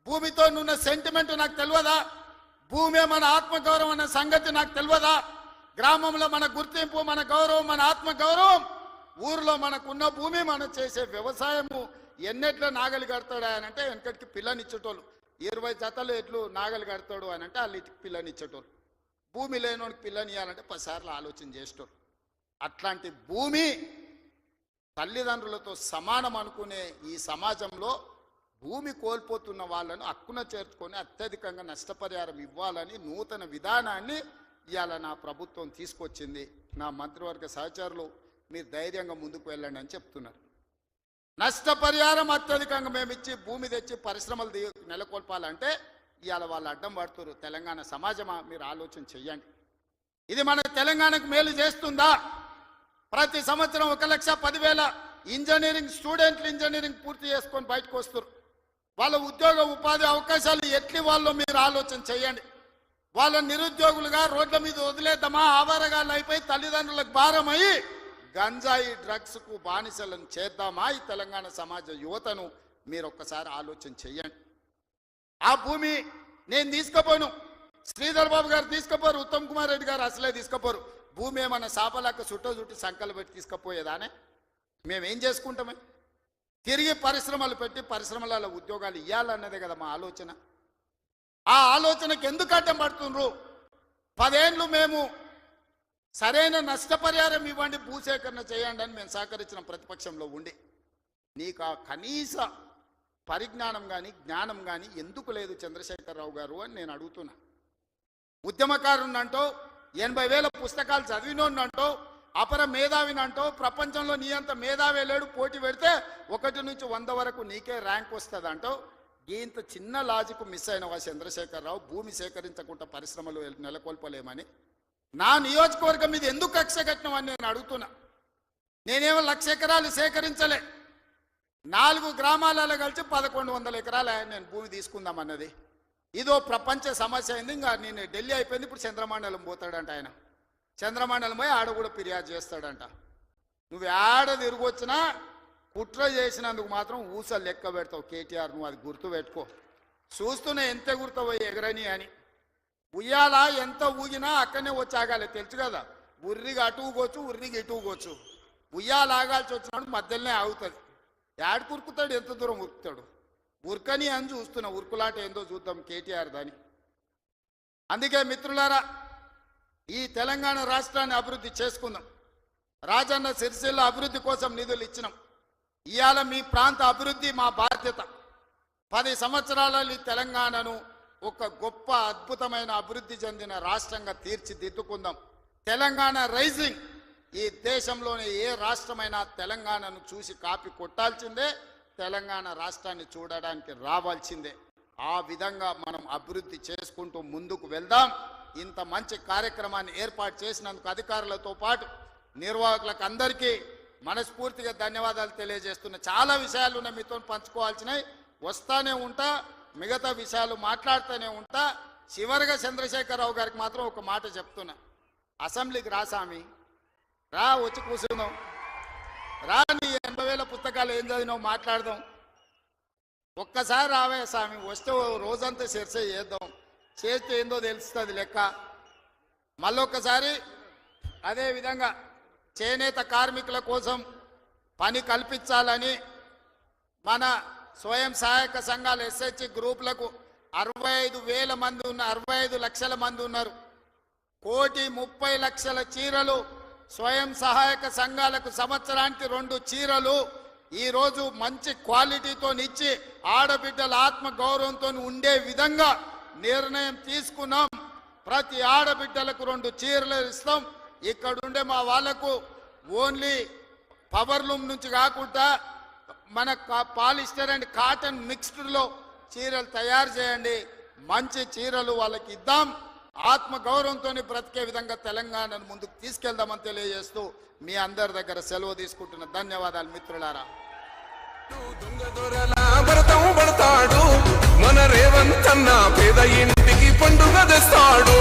భూమితో ఉన్న సెంటిమెంట్ నాకు తెలియదా? భూమి మన ఆత్మగౌరవం అనే సంగతి నాకు తెలియదా? గ్రామంలో మన గుర్తింపు, మన గౌరవం, మన ఆత్మగౌరవం, ఊర్లో మనకున్న భూమి, మనం చేసే వ్యవసాయము ఎన్నెట్లా నాగలి కడతాడు అని అంటే వెనకటికి పిల్లనిచ్చేటోళ్ళు. 20 జతలు ఎట్లు నాగలి కడతాడు అని అంటే వాళ్ళకి పిల్లనిచ్చేటోళ్ళు. భూమి లేనోడికి పిల్లనియాలంటే 10 సార్లు ఆలోచన చేసేటోళ్ళు. అట్లాంటి భూమి తల్లిదండ్రులతో సమానం అనుకునే ఈ సమాజంలో భూమి కోల్పోతున్న వాళ్ళను హక్కున చేర్చుకొని అత్యధికంగా నష్టపరిహారం ఇవ్వాలని నూతన విధానాన్ని ఇవాళ నా ప్రభుత్వం తీసుకొచ్చింది. నా మంత్రివర్గ సహచరులు మీరు ధైర్యంగా ముందుకు వెళ్ళండి అని చెప్తున్నారు. నష్టపరిహారం అత్యధికంగా మేము ఇచ్చి భూమి తెచ్చి పరిశ్రమలు నెలకొల్పాలంటే ఇవాళ వాళ్ళు అడ్డం పడుతున్నారు. తెలంగాణ సమాజమా, మీరు ఆలోచన చెయ్యండి. ఇది మన తెలంగాణకు మేలు చేస్తుందా? ప్రతి సంవత్సరం 1,10,000 ఇంజనీరింగ్ స్టూడెంట్లు ఇంజనీరింగ్ పూర్తి చేసుకొని బయటకు వస్తారు. వాళ్ళ ఉద్యోగ ఉపాధి అవకాశాలు ఎట్లి వాళ్ళు మీరు ఆలోచన చేయండి. వాళ్ళ నిరుద్యోగులుగా రోడ్ల మీద వదిలేద్దామా? ఆవారగాళ్ళు అయిపోయి తల్లిదండ్రులకు భారమయ్యి గంజాయి డ్రగ్స్కు బానిసలను చేద్దామా? ఈ తెలంగాణ సమాజ యువతను మీరు ఒక్కసారి ఆలోచన చెయ్యండి. ఆ భూమి నేను తీసుకుపోను, శ్రీధర్ బాబు గారు తీసుకుపోరు, ఉత్తమ్ కుమార్ రెడ్డి గారు అసలే తీసుకుపోరు. భూమి ఏమన్నా సాపలాక చుట్టి సంకలు పెట్టి తీసుకుపోయేదానే? మేమేం చేసుకుంటామే? తిరిగి పరిశ్రమలు పెట్టి పరిశ్రమల ఉద్యోగాలు ఇవ్వాలన్నదే కదా మా ఆలోచన. ఆ ఆలోచనకు ఎందుకు అడ్డం పడుతుండ్రు? 10 ఏళ్ళు మేము సరైన నష్టపరిహారం ఇవ్వండి, భూసేకరణ చేయండి అని మేము సహకరించిన ప్రతిపక్షంలో ఉండి నీకు ఆ కనీస పరిజ్ఞానం కానీ జ్ఞానం కానీ ఎందుకు లేదు చంద్రశేఖరరావు గారు అని నేను అడుగుతున్నా. ఉద్యమకారునంటో 80,000 పుస్తకాలు చదివినోన్నంటో అపర మేధావినంటో ప్రపంచంలో నీ అంత మేధావే లేడు, పోటీ పెడితే 1 నుంచి 100 వరకు నీకే ర్యాంక్ వస్తుంది అంటో ఇంత చిన్న లాజిక్ మిస్ అయినవా చంద్రశేఖరరావు? భూమి సేకరించకుండా పరిశ్రమలు నెలకొల్పలేమని నా నియోజకవర్గం మీద ఎందుకు కక్ష కట్టినవని నేను అడుగుతున్నా. నేనేమో 1,00,000 ఎకరాలు సేకరించలే, 4 గ్రామాలలో కలిసి 1,100 ఎకరాలు నేను భూమి తీసుకుందామన్నది. ఇదో ప్రపంచ సమస్య అయింది. ఇంకా నేను ఢిల్లీ అయిపోయింది, ఇప్పుడు చంద్రమండలం పోతాడంట. ఆయన చంద్రమండలం పోయి ఆడ కూడా ఫిర్యాదు చేస్తాడంట. నువ్వు ఆడ తిరిగి వచ్చినా కుట్ర చేసినందుకు మాత్రం ఊసలు లెక్క పెడతావు కేటీఆర్, నువ్వు అది గుర్తు పెట్టుకో. చూస్తూనే ఎంత గుర్తు ఎగరని అని. ఉయ్యాల ఎంత ఊగినా అక్కడనే వచ్చి ఆగాలి, తెలుసు కదా. ఉర్రిగా అటు ఊగొచ్చు, ఉర్రికి ఇటు ఊగొచ్చు. ఉయ్యాల ఆగాల్సి వచ్చినప్పుడు మధ్యలోనే ఆగుతుంది. యాడ్ కురుకుతాడు, ఎంత దూరం ఉరుకుతాడు? ఉరకని అని చూస్తున్నా. ఉరుకులాట ఏందో చూద్దాం కేటీఆర్ దాని. అందుకే మిత్రులారా, ఈ తెలంగాణ రాష్ట్రాన్ని అభివృద్ధి చేసుకుందాం. రాజన్న సిరిసిల్ల అభివృద్ధి కోసం నిధులు ఇచ్చినాం. ఇవాళ మీ ప్రాంత అభివృద్ధి మా బాధ్యత. 10 సంవత్సరాలలో ఈ తెలంగాణను ఒక గొప్ప అద్భుతమైన అభివృద్ధి చెందిన రాష్ట్రంగా తీర్చిదిద్దుకుందాం. తెలంగాణ రైజింగ్. ఈ దేశంలోని ఏ రాష్ట్రమైనా తెలంగాణను చూసి కాపీ కొట్టాల్సిందే, తెలంగాణ రాష్ట్రాన్ని చూడడానికి రావాల్సిందే. ఆ విధంగా మనం అభివృద్ధి చేసుకుంటూ ముందుకు వెళ్దాం. ఇంత మంచి కార్యక్రమాన్ని ఏర్పాటు చేసినందుకు అధికారులతో పాటు నిర్వాహకులకు అందరికీ మనస్ఫూర్తిగా ధన్యవాదాలు తెలియజేస్తున్నా. చాలా విషయాలు ఉన్నాయి మీతో పంచుకోవాల్సినవి, వస్తానే ఉంటా, మిగతా విషయాలు మాట్లాడుతూనే ఉంటా. చివరిగా చంద్రశేఖరరావు గారికి మాత్రం ఒక మాట చెప్తున్నా. అసెంబ్లీకి రా స్వామి, రా, వచ్చి కూర్చుందాం. రా, నీ 80,000 పుస్తకాలు ఏం చదివినావు మాట్లాడదాం. ఒక్కసారి రావే స్వామి, వస్తే రోజంతా చర్చ చేద్దాం. చేస్తే ఏందో తెలుస్తుంది లెక్క. మళ్ళొక్కసారి అదేవిధంగా చేనేత కార్మికుల కోసం పని కల్పించాలని మన స్వయం సహాయక సంఘాలు ఎస్హెచ్ గ్రూపులకు 65,000 మంది ఉన్నారు, 65 లక్షల మంది ఉన్నారు. 1,30,00,000 చీరలు స్వయం సహాయక సంఘాలకు సంవత్సరానికి 2 చీరలు ఈరోజు మంచి క్వాలిటీతో ఇచ్చి ఆడబిడ్డల ఆత్మ గౌరవంతో ఉండే విధంగా నిర్ణయం తీసుకున్నాం. ప్రతి ఆడబిడ్డలకు 2 చీరలు ఇస్తాం. ఇక్కడ ఉండే మా వాళ్లకు ఓన్లీ పవర్ లూమ్ నుంచి కాకుండా మన పాలిస్టర్ అండ్ కాటన్ మిక్స్డ్లో చీరలు తయారు చేయండి. మంచి చీరలు వాళ్ళకి ఇద్దాం. ఆత్మ గౌరవంతో బ్రతికే విధంగా తెలంగాణను ముందుకు తీసుకెళ్దామని తెలియజేస్తూ మీ అందరి దగ్గర సెలవు తీసుకుంటున్న ధన్యవాదాలు మిత్రులారా. మన రేవంత్ అన్న పేద ఇంటికి పండుగ తెస్తాడు.